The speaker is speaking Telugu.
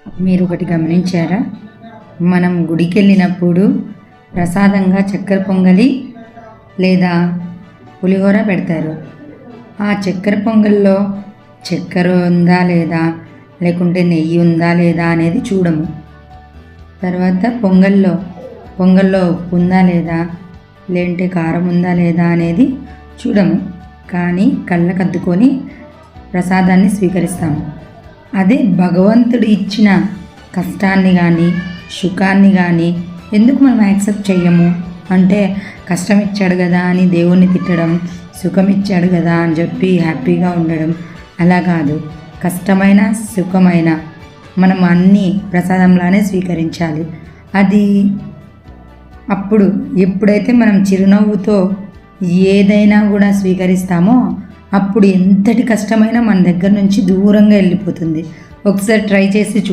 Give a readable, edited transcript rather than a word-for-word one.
మీరు ఒకటి గమనించారా? మనం గుడికి వెళ్ళినప్పుడు ప్రసాదంగా చక్కెర పొంగలి లేదా పులిహోర పెడతారు. ఆ చక్కెర పొంగల్లో చక్కెర ఉందా లేదా, లేకుంటే నెయ్యి ఉందా లేదా అనేది చూడము. తర్వాత పొంగల్లో ఉప్పు ఉందా లేదా, లేదంటే కారం ఉందా లేదా అనేది చూడము. కానీ కళ్ళకద్దుకొని ప్రసాదాన్ని స్వీకరిస్తాము. అదే భగవంతుడు ఇచ్చిన కష్టాన్ని కానీ సుఖాన్ని కానీ ఎందుకు మనం యాక్సెప్ట్ చెయ్యము? అంటే కష్టం ఇచ్చాడు కదా అని దేవుణ్ణి తిట్టడం, సుఖం ఇచ్చాడు కదా అని చెప్పి హ్యాపీగా ఉండడం అలా కాదు. కష్టమైన సుఖమైన మనం అన్నీ ప్రసాదంలానే స్వీకరించాలి. అది అప్పుడు ఎప్పుడైతే మనం చిరునవ్వుతో ఏదైనా కూడా స్వీకరిస్తామో అప్పుడు ఎంతటి కష్టమైనా మన దగ్గర నుంచి దూరంగా వెళ్ళిపోతుంది. ఒకసారి ట్రై చేసి